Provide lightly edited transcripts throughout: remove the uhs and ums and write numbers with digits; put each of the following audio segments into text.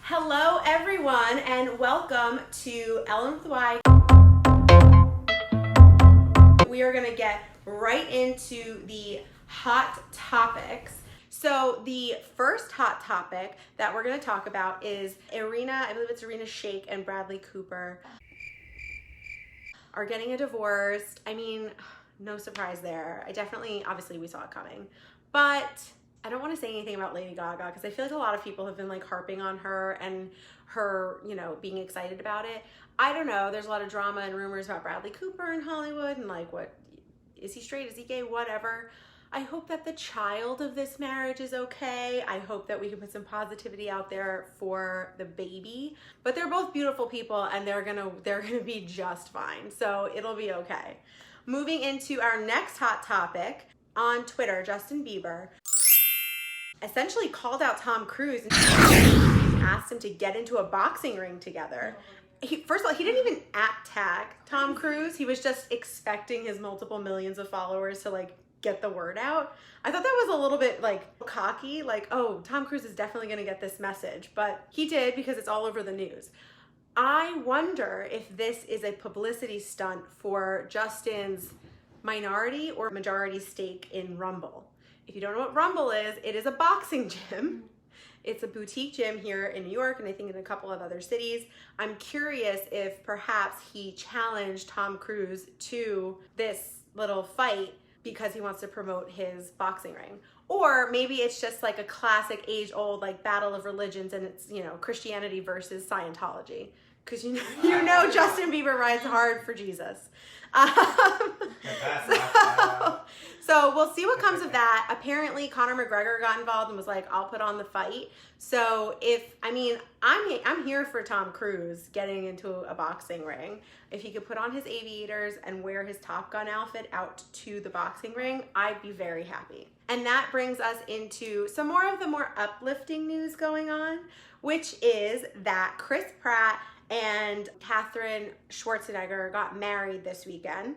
Hello everyone and welcome to ELLYNWITHAY. We are going to get right into the hot topics. So the first hot topic that we're going to talk about is Irina, I believe it's Irina Shayk and Bradley Cooper are getting a divorce. I mean, no surprise there. Obviously we saw it coming, but I don't want to say anything about Lady Gaga because I feel like a lot of people have been like harping on her and her, being excited about it. I don't know. There's a lot of drama and rumors about Bradley Cooper in Hollywood and like, what, is he straight? Is he gay? Whatever. I hope that the child of this marriage is okay. I hope that we can put some positivity out there for the baby. But they're both beautiful people and they're gonna be just fine. So it'll be okay. Moving into our next hot topic, on Twitter, Justin Bieber essentially called out Tom Cruise and asked him to get into a boxing ring together. First of all, he didn't even @tag Tom Cruise. He was just expecting his multiple millions of followers to like get the word out. I thought that was a little bit like cocky, like, oh, Tom Cruise is definitely gonna get this message, but he did because it's all over the news. I wonder if this is a publicity stunt for Justin's minority or majority stake in Rumble. If you don't know what Rumble is, it is a boxing gym. It's a boutique gym here in New York and I think in a couple of other cities. I'm curious if perhaps he challenged Tom Cruise to this little fight because he wants to promote his boxing ring. Or maybe it's just like a classic age-old like battle of religions and it's, Christianity versus Scientology. Because you know Justin Bieber rides hard for Jesus. So we'll see what comes of that. Apparently Conor McGregor got involved and was like, I'll put on the fight. So I'm here for Tom Cruise getting into a boxing ring. If he could put on his aviators and wear his Top Gun outfit out to the boxing ring, I'd be very happy. And that brings us into some more of the more uplifting news going on, which is that Chris Pratt and Katherine Schwarzenegger got married this weekend.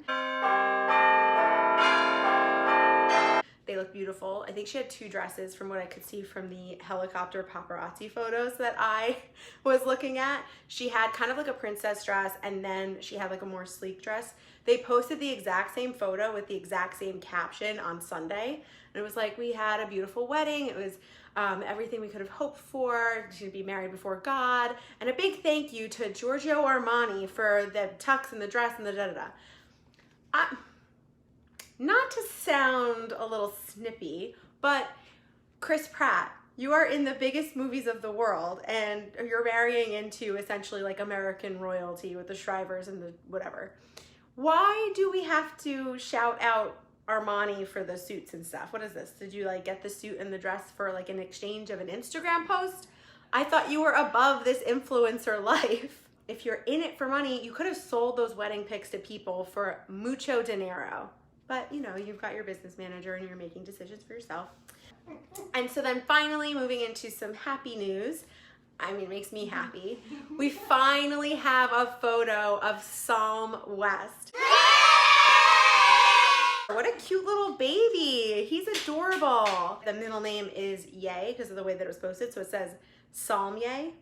They look beautiful. I think she had 2 dresses from what I could see from the helicopter paparazzi photos that I was looking at. She had kind of like a princess dress and then she had like a more sleek dress. They posted the exact same photo with the exact same caption on Sunday. And it was like, we had a beautiful wedding. It was everything we could have hoped for. She'd be married before God. And a big thank you to Giorgio Armani for the tux and the dress and the da-da-da. Not to sound a little snippy, but Chris Pratt, you are in the biggest movies of the world and you're marrying into essentially like American royalty with the Shrivers and the whatever. Why do we have to shout out Armani for the suits and stuff? What is this? Did you like get the suit and the dress for like an exchange of an Instagram post? I thought you were above this influencer life. If you're in it for money, you could have sold those wedding pics to people for mucho dinero. But you've got your business manager and you're making decisions for yourself. And so then finally moving into some happy news. It makes me happy. We finally have a photo of Psalm West. What a cute little baby. He's adorable. The middle name is Ye because of the way that it was posted. So it says Psalm Ye,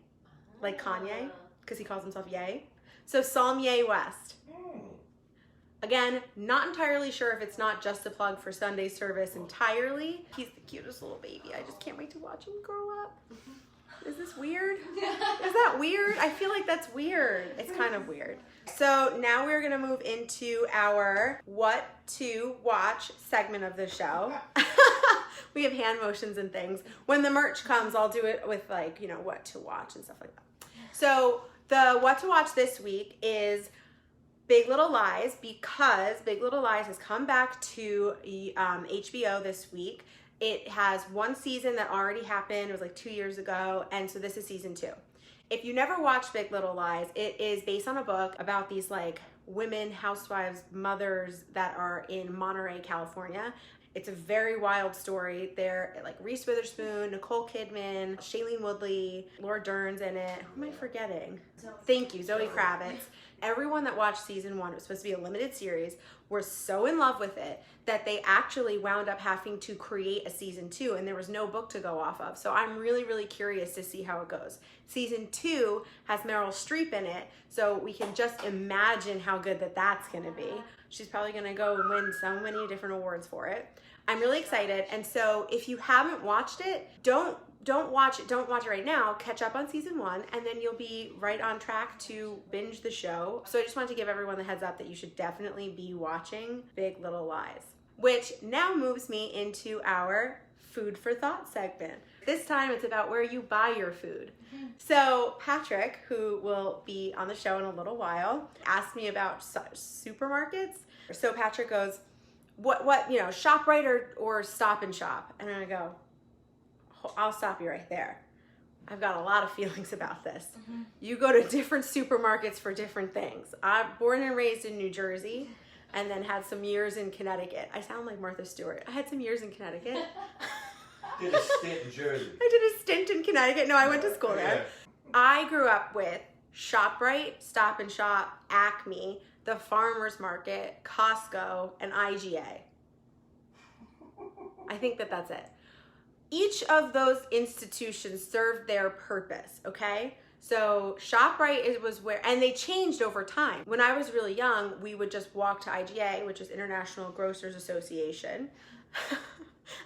like Kanye, because he calls himself Ye. So Psalm Ye West. Again, not entirely sure if it's not just a plug for Sunday service entirely. He's the cutest little baby. I just can't wait to watch him grow up. Is this weird? Is that weird? I feel like that's weird. It's kind of weird. So now we're gonna move into our what to watch segment of the show. We have hand motions and things. When the merch comes, I'll do it with like, what to watch and stuff like that. So the what to watch this week is Big Little Lies, because Big Little Lies has come back to HBO this week. It has 1 season that already happened. It was like 2 years ago. And so this is season 2. If you never watched Big Little Lies, it is based on a book about these like women, housewives, mothers that are in Monterey, California. It's a very wild story. They're like Reese Witherspoon, Nicole Kidman, Shailene Woodley, Laura Dern's in it. Who am I forgetting? Thank you, Zoe Kravitz. Everyone that watched season 1, it was supposed to be a limited series, were so in love with it that they actually wound up having to create a season 2 and there was no book to go off of. So I'm really, really curious to see how it goes. Season 2 has Meryl Streep in it, so we can just imagine how good that's gonna be. She's probably gonna go and win so many different awards for it. I'm really excited, and so if you haven't watched it, don't watch it right now. Catch up on season 1, and then you'll be right on track to binge the show. So I just wanted to give everyone the heads up that you should definitely be watching Big Little Lies, which now moves me into our food for thought segment. This time it's about where you buy your food. So Patrick, who will be on the show in a little while, asked me about supermarkets. So Patrick goes, what, ShopRite or Stop and Shop? And I go, I'll stop you right there. I've got a lot of feelings about this. You go to different supermarkets for different things. I'm born and raised in New Jersey and then had some years in Connecticut. I sound like Martha Stewart. I had some years in Connecticut. Did a stint in Jersey. I did a stint in Connecticut. No, I went to school there. I grew up with ShopRite, Stop and Shop, Acme, the Farmer's Market, Costco, and IGA. I think that's it. Each of those institutions served their purpose, okay? So ShopRite was where, and they changed over time. When I was really young, we would just walk to IGA, which is International Grocers Association.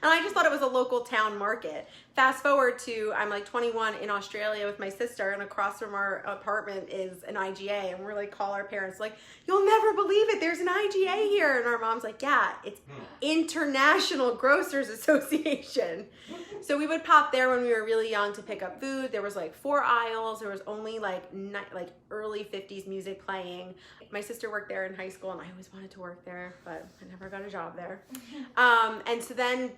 And I just thought it was a local town market. Fast forward to, I'm like 21 in Australia with my sister, and across from our apartment is an IGA, and we're like, call our parents like, you'll never believe it, there's an IGA here. And our mom's like, yeah, it's International Grocers Association. So we would pop there when we were really young to pick up food. There was like 4 aisles. There was only like early 50s music playing. My sister worked there in high school, and I always wanted to work there, but I never got a job there. And so then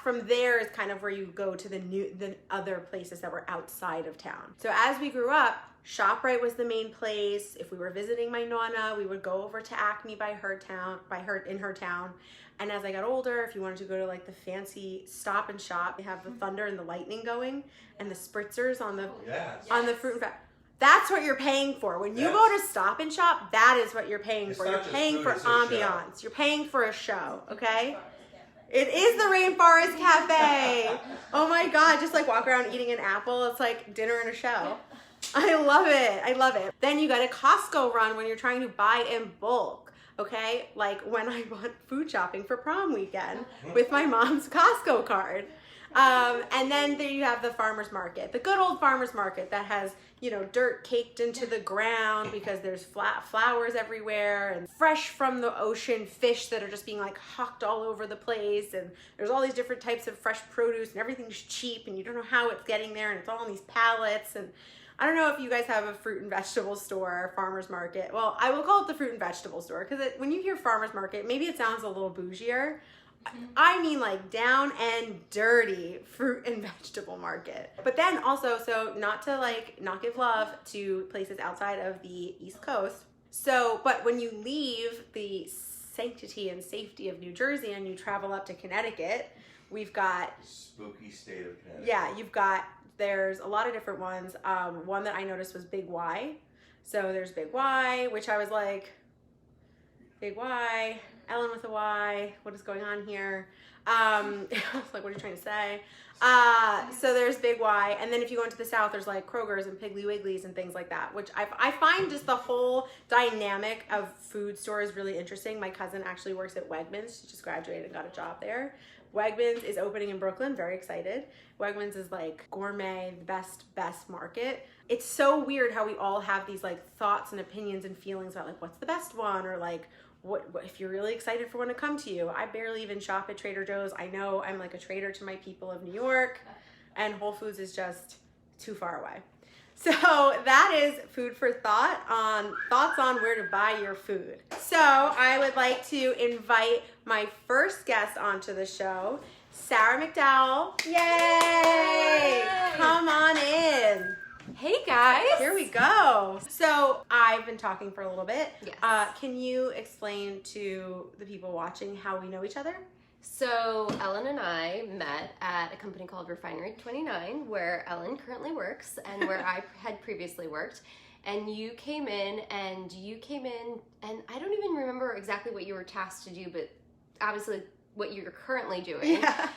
from there is kind of where you go to the other places that were outside of town. So as we grew up, ShopRite was the main place. If we were visiting my nonna, we would go over to Acme in her town. And as I got older, if you wanted to go to like the fancy Stop and Shop, they have the Thunder and the Lightning going, and the spritzers on the fruit and veg. That's what you're paying for. When you go to Stop and Shop, that is what you're paying for. You're paying for ambiance. You're paying for a show, okay? It is the Rainforest Cafe. Oh my God, just like walk around eating an apple. It's like dinner and a show. I love it. I love it. Then you got a Costco run when you're trying to buy in bulk. Okay, like when I went food shopping for prom weekend with my mom's Costco card. And then there you have the farmer's market, the good old farmer's market that has, dirt caked into the ground because there's flowers everywhere and fresh from the ocean fish that are just being like hawked all over the place. And there's all these different types of fresh produce and everything's cheap and you don't know how it's getting there and it's all in these pallets. And I don't know if you guys have a fruit and vegetable store, farmer's market. Well, I will call it the fruit and vegetable store because when you hear farmer's market, maybe it sounds a little bougier. I mean like down and dirty fruit and vegetable market. But then also, so not give love to places outside of the East Coast. So, but when you leave the sanctity and safety of New Jersey and you travel up to Connecticut, we've got... Spooky state of Connecticut. Yeah, there's a lot of different ones. One that I noticed was Big Y. So there's Big Y, which I was like, Big Y, Ellyn with a Y, what is going on here? I was like, what are you trying to say? So there's Big Y, and then if you go into the South, there's like Kroger's and Piggly Wiggly's and things like that, which I find just the whole dynamic of food stores really interesting. My cousin actually works at Wegmans. She just graduated and got a job there. Wegmans is opening in Brooklyn, very excited. Wegmans is like gourmet, best market. It's so weird how we all have these like thoughts and opinions and feelings about like what's the best one, or like what if you're really excited for one to come to you. I barely even shop at Trader Joe's. I know I'm like a traitor to my people of New York, and Whole Foods is just too far away. So that is food for thought on thoughts on where to buy your food. So I would like to invite my first guest onto the show, Sara McDowell. Yay! Come on in. Hey guys. Here we go. So I've been talking for a little bit. Yes. Can you explain to the people watching how we know each other? So Ellyn and I met at a company called Refinery 29, where Ellyn currently works and where I had previously worked. And you came in and I don't even remember exactly what you were tasked to do, but obviously what you're currently doing. Yeah.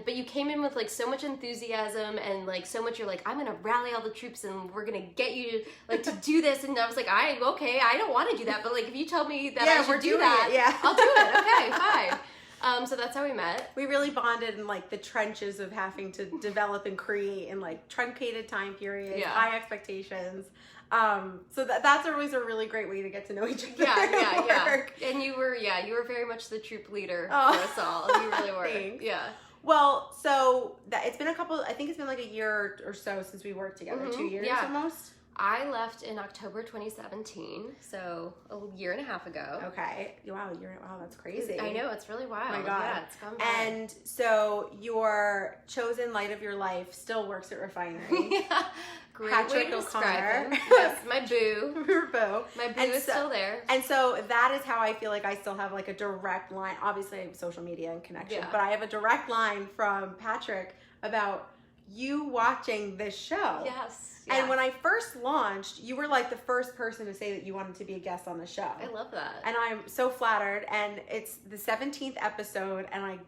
But you came in with like so much enthusiasm and like so much, you're like, I'm gonna rally all the troops and we're gonna get you like to do this. And I was like, I don't want to do that, but like if you tell me that I should do that, I'll do it. Okay, fine. So that's how we met. We really bonded in like the trenches of having to develop and create in like truncated time periods, high expectations. So that's always a really great way to get to know each other. Yeah. And you were very much the troop leader for us all. You really were. Thanks. Yeah. Well, so I think it's been like a year or so since we worked together, 2 years almost. I left in October 2017, so a year and a half ago. Okay. Wow, that's crazy. I know, it's really wild. Oh my God. Yeah, it's gone by. And so your chosen light of your life still works at Refinery. Yeah. Great Patrick way to describe O'Connor. him. Yes, my boo. Your boo. My boo is still there. And so that is how I feel like I still have like a direct line. Obviously I have social media and connection, but I have a direct line from Patrick about you watching this show. Yes. And when I first launched, you were like the first person to say that you wanted to be a guest on the show. I love that. And I'm so flattered. And it's the 17th episode, and I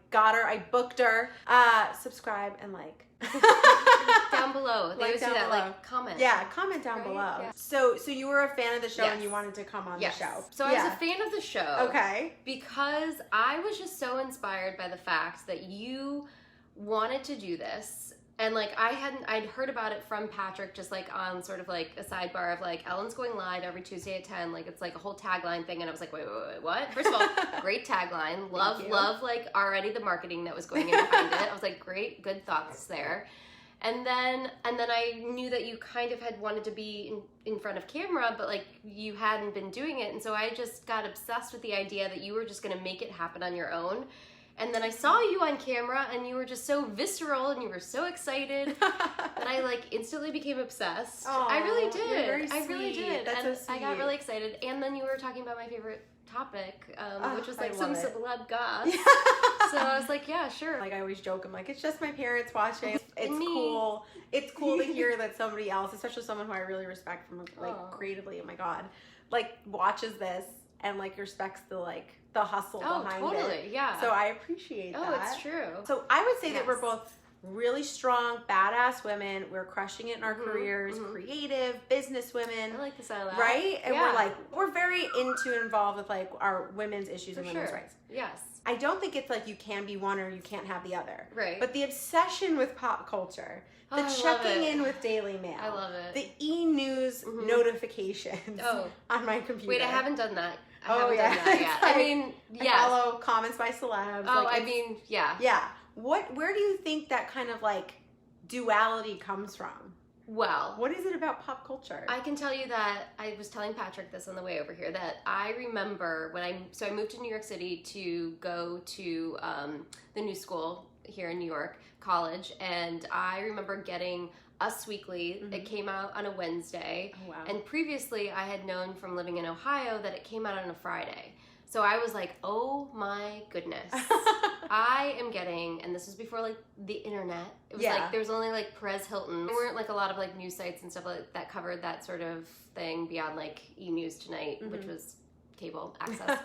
booked her. Subscribe and like. Down below. They always do that, like, comment. Yeah, comment down below. Yeah. So you were a fan of the show and you wanted to come on the show. So I was a fan of the show. Okay. Because I was just so inspired by the fact that you wanted to do this. And like I'd heard about it from Patrick, just like on sort of like a sidebar of like Ellyn's going live every Tuesday at 10. Like it's like a whole tagline thing, and I was like, wait, what? First of all, great tagline. Love like already the marketing that was going in behind it. I was like, great, good thoughts there. And then I knew that you kind of had wanted to be in front of camera, but like you hadn't been doing it, and so I just got obsessed with the idea that you were just gonna make it happen on your own. And then I saw you on camera and you were just so visceral and you were so excited that I like instantly became obsessed. Aww, I really did. You're very I really sweet. did. That's and so sweet. I got really excited. And then you were talking about my favorite topic, which was like I some love it. celeb goss. So I was like, yeah, sure. Like I always joke, I'm like, it's just my parents watching. It's Me. cool. It's cool to hear that somebody else, especially someone who I really respect from like creatively, oh my God, like watches this and like respects the hustle behind it. Yeah. So I appreciate that. Oh, it's true. So I would say that we're both really strong, badass women. We're crushing it in our careers, creative, business women. I like the sound of that. Right? And we're very into and involved with like our women's issues and women's rights. Yes. I don't think it's like you can be one or you can't have the other. Right. But the obsession with pop culture, the checking in with Daily Mail. I love it. The e-news notifications on my computer. Wait, I haven't done that. I haven't done that yet. Like, I mean, I follow comments by celebs. Oh, like, I mean, yeah. Yeah. Where do you think that kind of like duality comes from? Well, what is it about pop culture? I can tell you that I was telling Patrick this on the way over here, that I remember when I moved to New York City to go to the new school here in New York, college, and I remember getting Us Weekly. It came out on a Wednesday. Oh, wow. And previously I had known from living in Ohio that it came out on a Friday. So I was like, oh my goodness. I am getting, and this was before like the internet. It was like, there was only like Perez Hilton. There weren't like a lot of like news sites and stuff like that covered that sort of thing beyond like E! News Tonight, which was cable access.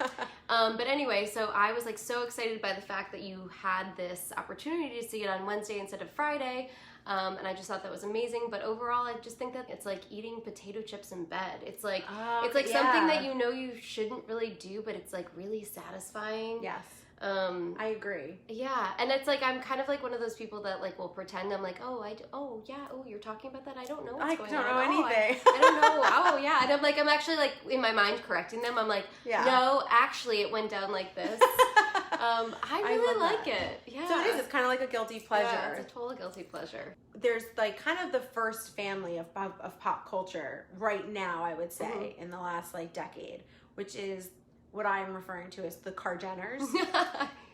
But anyway, so I was like so excited by the fact that you had this opportunity to see it on Wednesday instead of Friday. And I just thought that was amazing. But overall, I just think that it's like eating potato chips in bed. It's like something that you know you shouldn't really do, but it's like really satisfying. Yes. I agree. Yeah, and it's like I'm kind of like one of those people that like will pretend I'm like, you're talking about that. I don't know what's going on. I don't know anything. I don't know. Oh yeah, and I'm actually like in my mind correcting them. I'm like, no, actually it went down like this. I really like it. Yeah. So it is. It's kind of like a guilty pleasure. Yeah, it's a total guilty pleasure. There's like kind of the first family of pop culture right now, I would say, in the last like decade, which is what I'm referring to as the Kardjenners,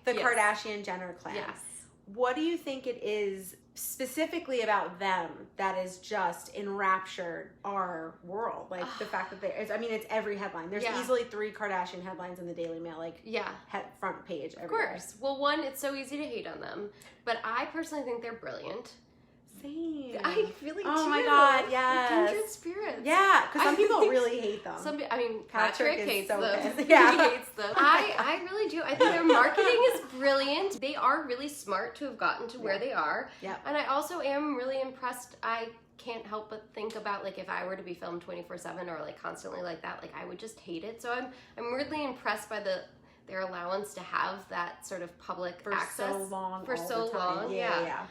the Kardashian Jenner clan. Yes. What do you think it is specifically about them that is just enraptured our world? Like the fact that it's every headline. There's easily 3 Kardashian headlines in the Daily Mail, like front page everywhere. Of course. Well, one, it's so easy to hate on them, but I personally think they're brilliant. Same. I really do. Oh my God, yes. Kindred spirits. Yeah, because some people really hate them. Patrick is hates so them. pissed. Yeah. He hates them. I really do. I think their marketing is brilliant. They are really smart to have gotten to where they are. Yeah. And I also am really impressed. I can't help but think about like if I were to be filmed 24/7 or like constantly like that, like I would just hate it. So I'm really impressed by their allowance to have that sort of public access so long. for all so the time. long. Yeah.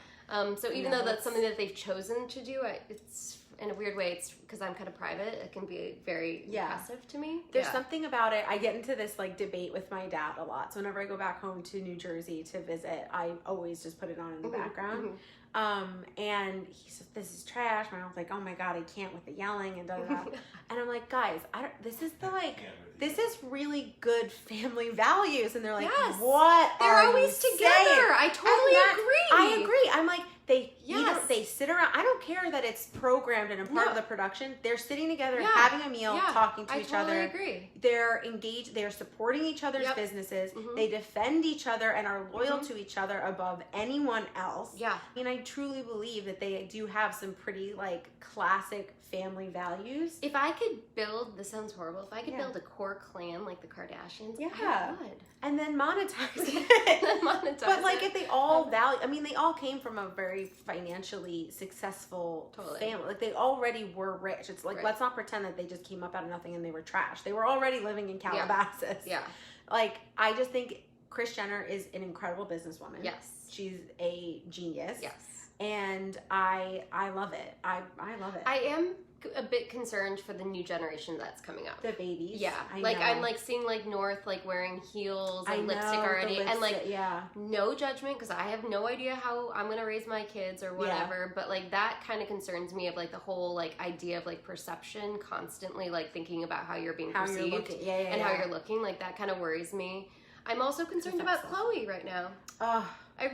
So even though that's something that they've chosen to do, it's in a weird way, it's because I'm kind of private, it can be very impressive to me. There's something about it. I get into this like debate with my dad a lot. So whenever I go back home to New Jersey to visit, I always just put it on in the background. And he says, this is trash. My mom's like, oh my God, I can't with the yelling and da da da. And I'm like, guys, this is really good family values. And they're like, what They're are always you together. saying? I totally agree. I agree. I'm like, they Yes. they sit around. I don't care that it's programmed and a part of the production. They're sitting together, having a meal, talking to each other. I totally agree. They're engaged. They're supporting each other's businesses. They defend each other and are loyal to each other above anyone else. Yeah. I mean, I truly believe that they do have some pretty like classic family values. If I could build, this sounds horrible, if I could build a core clan like the Kardashians, I would. And then monetize it. Monetize but like it. if they all value, I mean, they all came from a very financially successful family. Like they already were rich. It's like, let's not pretend that they just came up out of nothing and they were trash. They were already living in Calabasas. Yeah. Like, I just think Kris Jenner is an incredible businesswoman. Yes. She's a genius. Yes. And I love it. I love it. I am a bit concerned for the new generation that's coming up. The babies. Yeah. I'm like seeing like North like wearing heels and lipstick already. And like no judgment because I have no idea how I'm gonna raise my kids or whatever. But like that kind of concerns me of like the whole like idea of like perception constantly like thinking about how you're being perceived and how you're looking. Like that kind of worries me. I'm also concerned about Chloe right now. I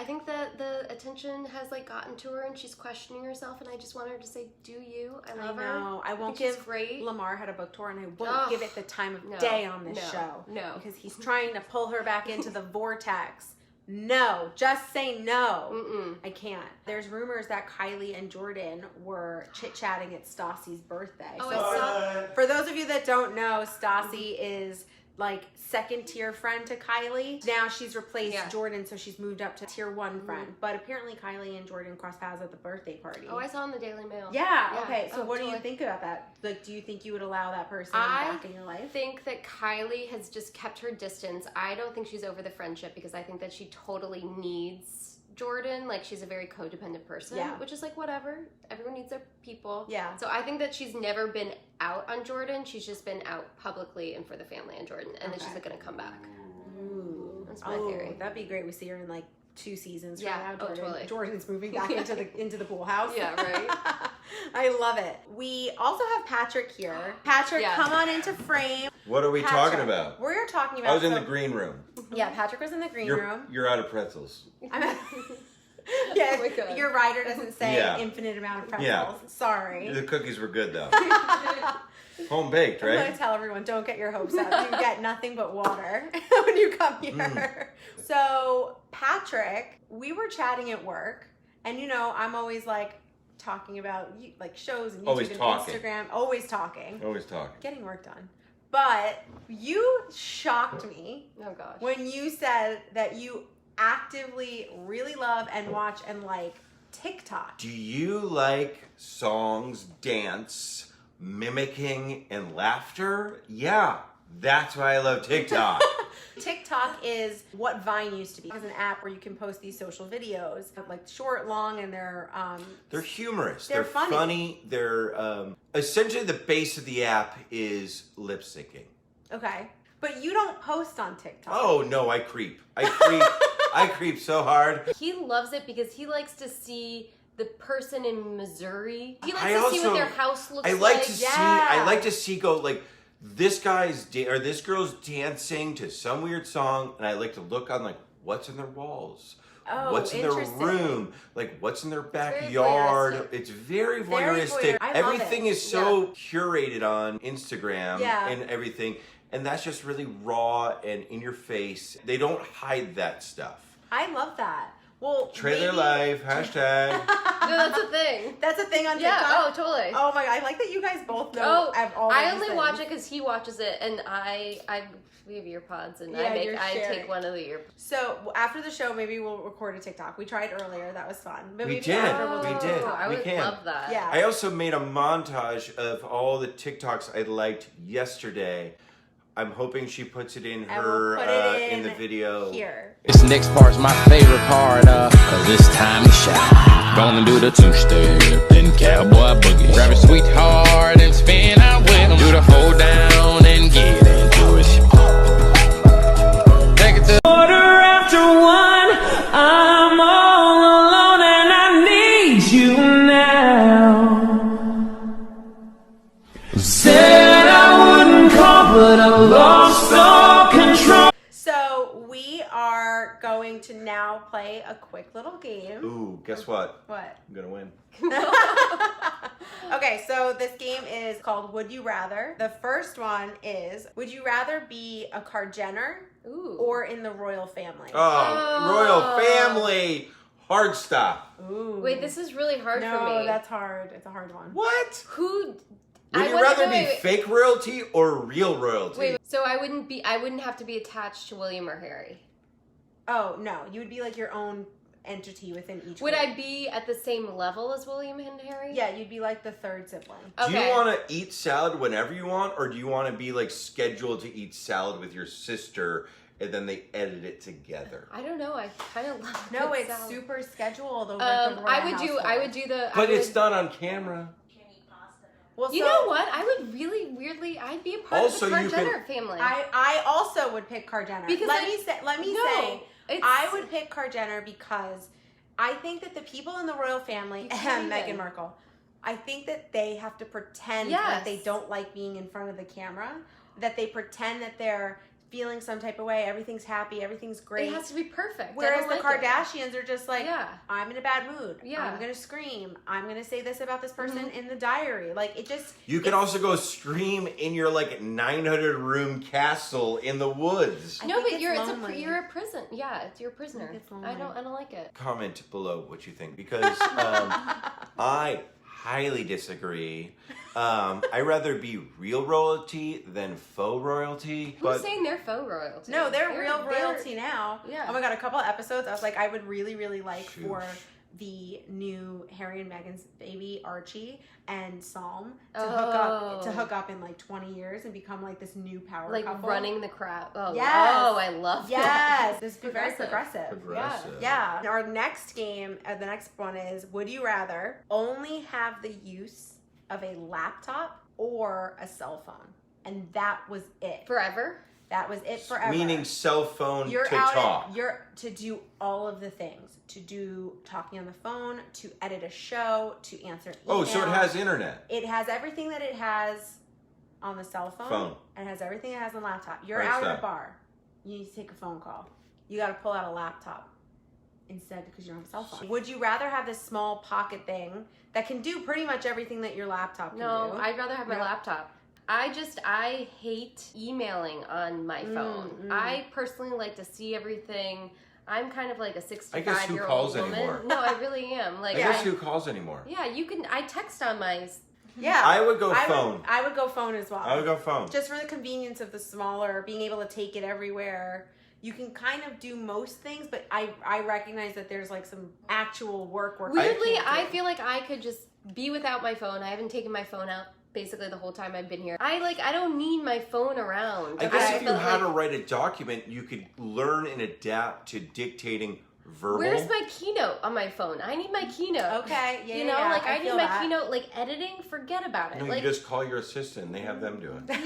think that the attention has like gotten to her and she's questioning herself and I just want her to say, do you? I love her. I won't give Lamar had a book tour and I won't give it the time of day on this show. No. Because he's trying to pull her back into the vortex. No. Just say no. I can't. There's rumors that Kylie and Jordan were chit-chatting at Stassi's birthday. Oh, I saw. For those of you that don't know, Stassi is like second tier friend to Kylie. Now she's replaced Jordan, so she's moved up to tier 1 friend. But apparently Kylie and Jordan crossed paths at the birthday party. Oh, I saw in the Daily Mail. Yeah. Okay. So what do you think about that? Like, do you think you would allow that person back in your life? I think that Kylie has just kept her distance. I don't think she's over the friendship because I think that she totally needs Jordan. Like, she's a very codependent person, which is like whatever. Everyone needs their people. Yeah. So I think that she's never been out on Jordan. She's just been out publicly and for the family on Jordan, and then she's like gonna come back. That's my theory. That'd be great. We see her in like 2 seasons from now. Jordan. Totally. Jordan's moving back into the pool house. Yeah, right. I love it. We also have Patrick here. Patrick, come on into frame. What are we talking about? We're talking about. I was in the green room. Yeah, Patrick was in the green room. You're out of pretzels. Yeah, your rider doesn't say infinite amount of pretzels. Yeah. Sorry. The cookies were good though. Home baked, right? I'm going to tell everyone, don't get your hopes up. You get nothing but water when you come here. So, Patrick, we were chatting at work, and you know, I'm always like talking about like shows and YouTube and Instagram. Always talking. Getting work done. But you shocked me when you said that you actively really love and watch and like TikTok. Do you like songs, dance, mimicking, and laughter? Yeah, that's why I love TikTok. TikTok is what Vine used to be. It's an app where you can post these social videos, like short, long, and they're humorous. They're funny. They're essentially the base of the app is lip syncing. Okay, but you don't post on TikTok. Oh no, I creep. I creep so hard. He loves it because he likes to see the person in Missouri. He likes to see what their house looks like. I like to see go like this guy's or this girl's dancing to some weird song, and I like to look on like what's in their walls. What's in their room, like what's in their backyard. It's very voyeuristic. Everything is so curated on Instagram and everything. And that's just really raw and in your face. They don't hide that stuff. I love that. Well, Trailer life, hashtag. No, that's a thing. That's a thing on Yeah, TikTok? oh, totally. Oh my god, I like that you guys both know. I only watch it because he watches it, and we have earpods, and I take one of the earpods. So after the show, maybe we'll record a TikTok. We tried earlier, that was fun. But We maybe did. after we'll do We a did. TikTok. I would can. love that. Yeah. I also made a montage of all the TikToks I liked yesterday. I'm hoping she puts it in And her we'll put it in the video. Here. This next part's my favorite part, cause it's time to shine. Gonna do the two-step, then cowboy boogie. Grab a sweetheart and spin out with him. Do the hold down and get into it. Take it to quarter after one. I'm all alone and I need you now. Said I wouldn't call, but I lost all control. So we are going to now play a quick little game. Ooh, guess what? What? I'm gonna win. Okay, so this game is called Would You Rather. The first one is, would you rather be a Kar-Jenner or in the royal family? Royal family. Hard stop. Ooh. Wait, this is really hard for me. No, that's hard. It's a hard one. What? Who? Would you rather be fake royalty or real royalty? Wait, so I wouldn't have to be attached to William or Harry. Oh, no. You would be like your own entity within each Would group. I be at the same level as William and Harry? Yeah, you'd be like the third sibling. Okay. Do you want to eat salad whenever you want, or do you want to be like scheduled to eat salad with your sister and then they edit it together? I don't know. I kind of love. No, good it's salad. super scheduled over at the royal I would do the. But it's done on camera. Well, You so know what? I would really weirdly. I'd be a part Also, of the you Kar-Jenner family. I also would pick Kar-Jenner. Because let I- me No, say, it's- I would pick Kar-Jenner because I think that the people in the royal family and Meghan Markle, I think that they have to pretend that they don't like being in front of the camera, that they pretend that they're feeling some type of way, everything's happy, everything's great. It has to be perfect. Whereas the I don't like it. Kardashians are just like, Yeah. I'm in a bad mood. Yeah. I'm gonna scream. I'm gonna say this about this person in the diary. Like it just. You can also go stream in your like 900 room castle in the woods. No, think but it's you're lonely. you're a prison. Yeah, you're a prisoner. it's lonely. I don't like it. Comment below what you think, because I highly disagree. I'd rather be real royalty than faux royalty. Who's saying they're faux royalty? No, they're real royalty now. Yeah. Oh my god, a couple of episodes, I was like, I would really, really like for the new Harry and Meghan's baby Archie and Psalm to hook up in like 20 years and become like this new power Like couple. running the crowd. Oh, Yes. oh, I love that. Yes, this would be very Progressive. progressive. Yeah. Our next game, the next one is, would you rather only have the use of a laptop or a cell phone? And that was it. Forever? That was it forever. Meaning cell phone you're to out talk. you're to do all of the things, to do talking on the phone, to edit a show, to answer email. Oh, so it has internet. It has everything that it has on the cell phone. And it has everything it has on the laptop. You're Right, out so. at a bar. You need to take a phone call. You got to pull out a laptop instead because you don't have a cell phone. Would you rather have this small pocket thing that can do pretty much everything that your laptop can do? No, I'd rather have my laptop. I hate emailing on my phone. I personally like to see everything. I'm kind of like a 65-year-old calls woman. anymore? No, I really am. Like, I guess who calls anymore? Yeah, you can. I text on my. Yeah. I would go phone. I would go phone as well. I would go phone. Just for the convenience of the smaller, being able to take it everywhere. You can kind of do most things, but I recognize that there's like some actual work. Weirdly, I feel like I could just be without my phone. I haven't taken my phone out basically the whole time I've been here. I don't need my phone around. I guess if you had to write a document, you could learn and adapt to dictating verbal. Where's my keynote on my phone? I need my keynote. Okay, yeah, you know, yeah, like I need feel my that. keynote. Like editing, forget about it. No, like, you just call your assistant and they have them do it.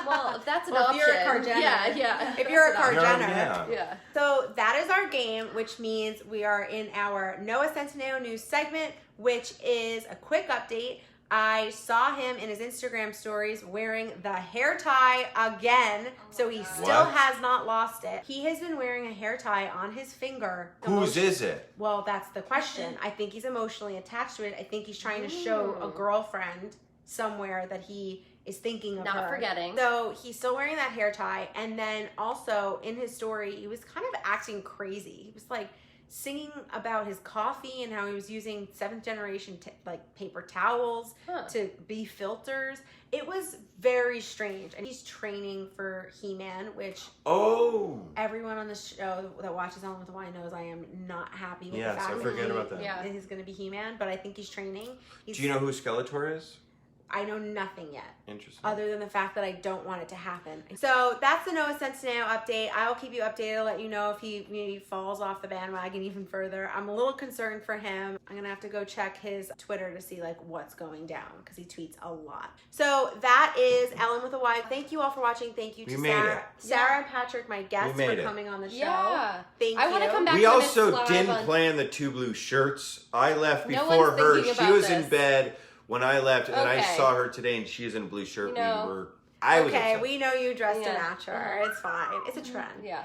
well, if that's an Well, option. if you're a Kar-Jenner. Yeah. If you're a That's an option. Kar-Jenner. Yeah. So that is our game, which means we are in our Noah Centineo news segment, which is a quick update. I saw him in his Instagram stories wearing the hair tie again, so he still has not lost it. He has been wearing a hair tie on his finger. Whose is it? Well, that's the question. I think he's emotionally attached to it. I think he's trying to show a girlfriend somewhere that he is thinking of Not her. forgetting. So he's still wearing that hair tie. And then also in his story, he was kind of acting crazy. He was like singing about his coffee and how he was using 7th generation like paper towels to be filters. It was very strange. And he's training for He-Man, which everyone on the show that watches Ellen with a Y knows I am not happy with the fact so forget about that. that he's going to be He-Man, but I think he's training. Do you know who Skeletor is? I know nothing yet. Interesting. Other than the fact that I don't want it to happen. So that's the Noah Centineo update. I'll keep you updated. I'll let you know if he maybe falls off the bandwagon even further. I'm a little concerned for him. I'm gonna have to go check his Twitter to see like what's going down because he tweets a lot. So that is Ellen with a Y. Thank you all for watching. Thank you to Sarah and Patrick, my guests, for coming on the show. Yeah. Thank you. I want to come back. We also didn't plan the 2 blue shirts. I left before her. She was in bed when I left, and then I saw her today, and she is in a blue shirt. We know you dressed to match her. It's fine. It's a trend. Yeah.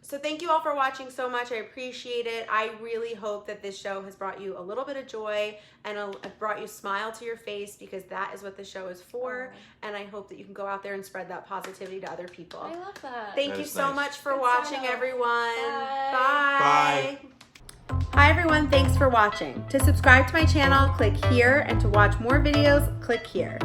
So thank you all for watching so much. I appreciate it. I really hope that this show has brought you a little bit of joy and brought you a smile to your face, because that is what the show is for. And I hope that you can go out there and spread that positivity to other people. I love that. Thank you so much for watching, everyone. Bye. Bye. Hi everyone, thanks for watching. To subscribe to my channel, click here, and to watch more videos, click here.